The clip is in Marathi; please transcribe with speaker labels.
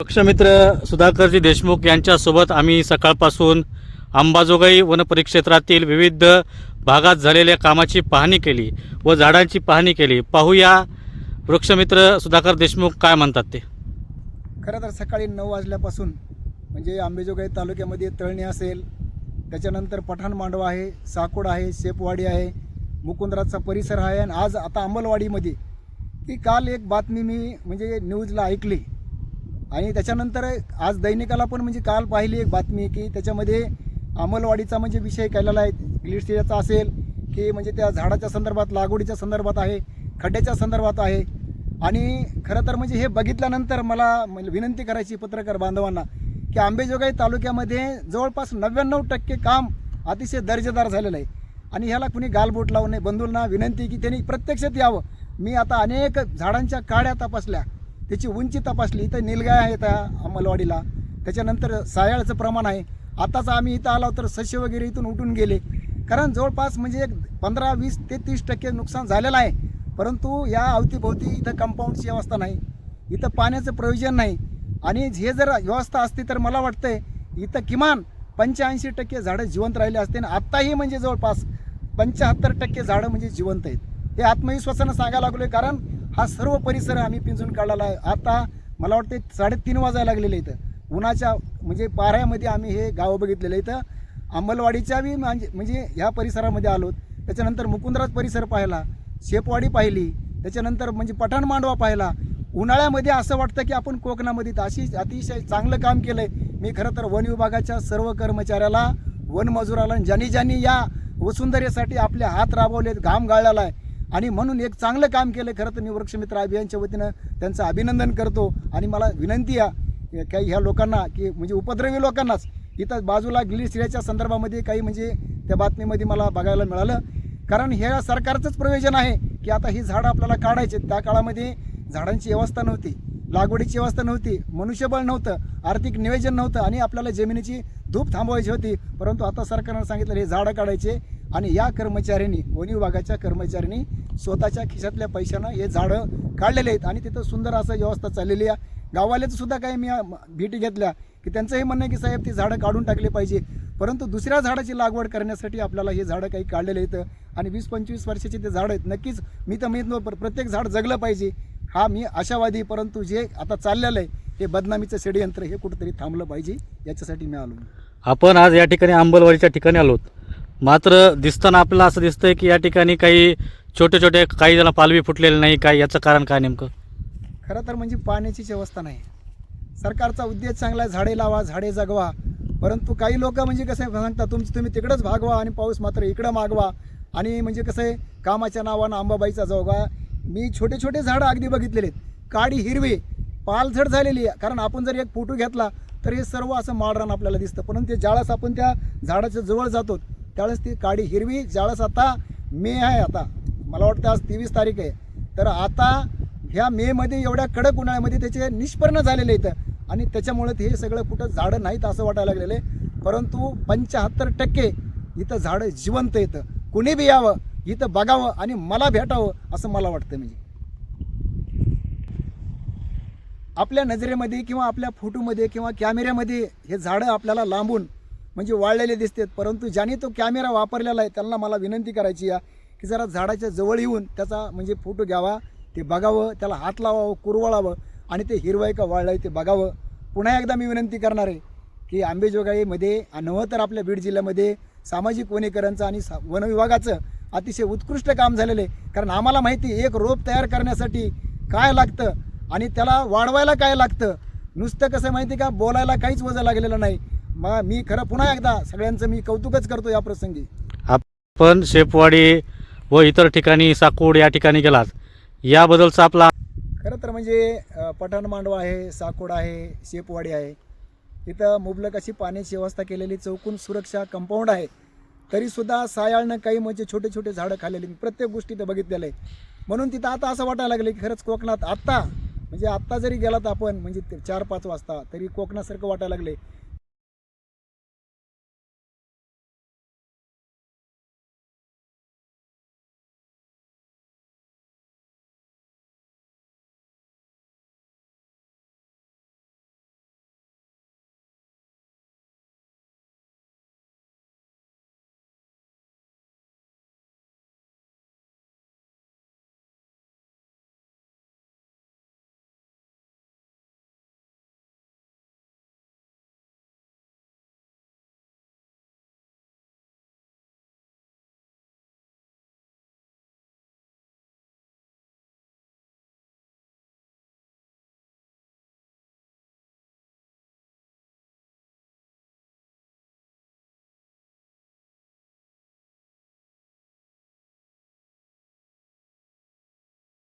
Speaker 1: वृक्षमित्र सुधाकरजी देशमुख यांच्यासोबत आम्ही सकाळपासून अंबाजोगाई वनपरिक्षेत्रातील विविध भागात झालेल्या कामाची पाहणी केली व झाडांची पाहणी केली। पाहूया वृक्षमित्र सुधाकर देशमुख काय म्हणतात ते।
Speaker 2: खरं तर सकाळी 9 वाजल्यापासून म्हणजे अंबाजोगाई तालुक्यामध्ये तळणी असेल, त्याच्यानंतर पठाण मांडवा आहे, साकोड आहे, शेपवाडी आहे, मुकुंदराचा परिसर आहे आणि आज आता अंमलवाडीमध्ये ती काल एक बातमी मी म्हणजे न्यूजला ऐकली आणि त्याच्यानंतर आज दैनिकाला पण म्हणजे काल पाहिली एक बातमी की त्याच्यामध्ये अंमलवाडीचा म्हणजे विषय केलेला आहे। ग्लिस्टियाचा असेल की म्हणजे त्या झाडाच्या संदर्भात, लागवडीच्या संदर्भात आहे, खड्ड्याच्या संदर्भात आहे। आणि खरं तर म्हणजे हे बघितल्यानंतर मला विनंती करायची पत्रकार बांधवांना की अंबाजोगाई तालुक्यामध्ये जवळपास 99% काम अतिशय दर्जेदार झालेलं आहे आणि ह्याला कुणी गालबोट लावू नये। बंधूंना विनंती की त्यांनी प्रत्यक्षात यावं। मी आता अनेक झाडांच्या काड्या तपासल्या, त्याची उंची तपासली। इथं निलगाय आहे त्या अंमलवाडीला, त्याच्यानंतर सायाळचं प्रमाण आहे। आताच आम्ही इथं आलो तर सस्य वगैरे इथून उठून गेले, कारण जवळपास म्हणजे 15, 20 ते 30% नुकसान झालेलं आहे। परंतु या अवतीभोवती इथं कंपाऊंडची व्यवस्था नाही, इथं पाण्याचं प्रयोजन नाही आणि हे जर व्यवस्था असती तर मला वाटतंय इथं किमान 85% झाडं जिवंत राहिले असते आणि आत्ताही म्हणजे जवळपास 75% झाडं म्हणजे जिवंत आहेत। हे आत्मविश्वासानं सांगायला लागलोय, कारण हा सर्व परिसर आम्ही पिंजून काढलेला आहे। आता मला वाटते 3:30 वाजायला लागलेले इथं उन्हाच्या म्हणजे पाऱ्यामध्ये आम्ही हे गावं बघितलेलं इथं अंमलवाडीच्या बी म्हणजे ह्या परिसरामध्ये आलो। त्याच्यानंतर मुकुंदराज परिसर पाहिला, शेपवाडी पाहिली, त्याच्यानंतर म्हणजे पठाण मांडवा पाहिला। उन्हाळ्यामध्ये असं वाटतं की आपण कोकणामध्ये अतिशय चांगलं काम केलं आहे। मी खरं तर वन विभागाच्या सर्व कर्मचाऱ्याला, वन मजुराला, ज्यांनी या वसुंधरेसाठी आपले हात राबवलेत, घाम गाळलेला आहे आणि म्हणून एक चांगलं काम केलं। खरं तर मी वृक्षमित्र अभियानच्या वतीनं त्यांचं अभिनंदन करतो आणि मला विनंती आहे काही ह्या लोकांना की म्हणजे उपद्रवी लोकांनाच इथं बाजूला ग्लिस्टियाच्या संदर्भामध्ये काही म्हणजे त्या बातमीमध्ये मला बघायला मिळालं, कारण हे सरकारचंच प्रयोजन आहे की आता ही झाडं आपल्याला काढायचे। त्या काळामध्ये झाडांची व्यवस्था नव्हती, लागवडीची व्यवस्था नव्हती, मनुष्यबळ नव्हतं, आर्थिक नियोजन नव्हतं आणि आपल्याला जमिनीची धूप थांबवायची होती। परंतु आता सरकारनं सांगितलं हे झाडं काढायचे आणि या कर्मचाऱ्यांनी, वन विभागाच्या कर्मचाऱ्यांनी स्वतःच्या खिशातल्या पैशानं हे झाडं काढलेले आहेत आणि तिथं सुंदर असं व्यवस्था चाललेली आहे। गाववाल्याचं सुद्धा काही मी भेटी घेतल्या की त्यांचं हे म्हणणं आहे की साहेब ती झाडं काढून टाकली पाहिजे, परंतु दुसऱ्या झाडाची लागवड करण्यासाठी आपल्याला हे झाडं काही काढलेले आहेत आणि 20-25 वर्षाचे ते झाडं आहेत। नक्कीच मी तर म्हणतो प्रत्येक झाड जगलं पाहिजे, हा मी आशावादी। परंतु जे आता चाललेलं आहे हे बदनामीचं षडयंत्र हे कुठंतरी थांबलं पाहिजे, याच्यासाठी मी आलो।
Speaker 1: आपण आज या ठिकाणी अंबलवाडीच्या ठिकाणी आलोत, मात्र दिसताना आपल्याला असं दिसतंय की या ठिकाणी काही छोटे छोटे काही जण पालवी फुटलेले नाही, काय याचं कारण काय नेमकं?
Speaker 2: खरं तर म्हणजे पाण्याचीच व्यवस्था नाही। सरकारचा उद्देश चांगला आहे, झाडे लावा, झाडे जगवा, परंतु काही लोक म्हणजे कसं आहे सांगतात तुम्ही तिकडंच भागवा आणि पाऊस मात्र इकडं मागवा आणि म्हणजे कसं आहे कामाच्या नावानं अंबाबाईचा जोगा। मी छोटे छोटे झाडं अगदी बघितलेले आहेत, काडी हिरवी पालझड झालेली आहे, कारण आपण जर एक फोटो घेतला तर हे सर्व असं माळरान आपल्याला दिसतं, परंतु ते ज्यावेळेस आपण त्या झाडाच्या जवळ जातो त्यावेळेस ती काडी हिरवी, ज्यावेळेस आता मे आहे, आता मला वाटतं आज 23 तारीख आहे, तर आता ह्या मेमध्ये एवढ्या कडक उन्हाळ्यामध्ये त्याचे निष्पर्ण झालेले आहेत आणि त्याच्यामुळे हे सगळं कुठं झाडं नाहीत असं वाटायला लागलेलं आहे। परंतु 75% इथं झाडं जिवंत येतं, कुणी बी यावं इथं बघावं आणि मला भेटावं असं मला वाटतं। म्हणजे आपल्या नजरेमध्ये किंवा आपल्या फोटोमध्ये किंवा कॅमेऱ्यामध्ये हे झाडं आपल्याला लांबून म्हणजे वाळलेले दिसतात, परंतु ज्याने तो कॅमेरा वापरलेला आहे त्यांना मला विनंती करायची आहे की जरा झाडाच्या जवळ येऊन त्याचा म्हणजे फोटो घ्यावा, ते बघावं, त्याला हात लावावं, कुरवळावं आणि ते हिरवं आहे का वाळलं आहे ते बघावं। पुन्हा एकदा मी विनंती करणार आहे की अंबाजोगाईमध्ये नव्हे तर आपल्या बीड जिल्ह्यामध्ये सामाजिक वनीकरणचं आणि वन विभागाचं अतिशय उत्कृष्ट काम झालेलं आहे, कारण आम्हाला माहिती एक रोप तयार करण्यासाठी काय लागतं आणि त्याला वाढवायला काय लागतं। नुसतं कसं माहिती का, बोलायला काहीच वजन लागलेलं नाही। मग मी खरं पुन्हा एकदा सगळ्यांचं मी कौतुकच करतो या प्रसंगी।
Speaker 1: आपण शेपवाडी व इतर ठिकाणी साकोड या ठिकाणी गेलात, याबद्दलचा आपला
Speaker 2: खरं तर म्हणजे पठाण मांडवा आहे, साकोड आहे, शेपवाडी आहे, इथं मुबलक अशी पाण्याची व्यवस्था केलेली, चौकून सुरक्षा कंपाऊंड आहे, तरीसुद्धा सायाळनं काही म्हणजे छोटे छोटे झाडं खाल्लेली, प्रत्येक गोष्टी इथं बघितलेलं आहे। म्हणून तिथं आता असं वाटायला लागलं की खरंच कोकणात आत्ता म्हणजे आत्ता जरी गेलात आपण म्हणजे 4-5 वाजता तरी कोकणासारखं वाटायला लागले।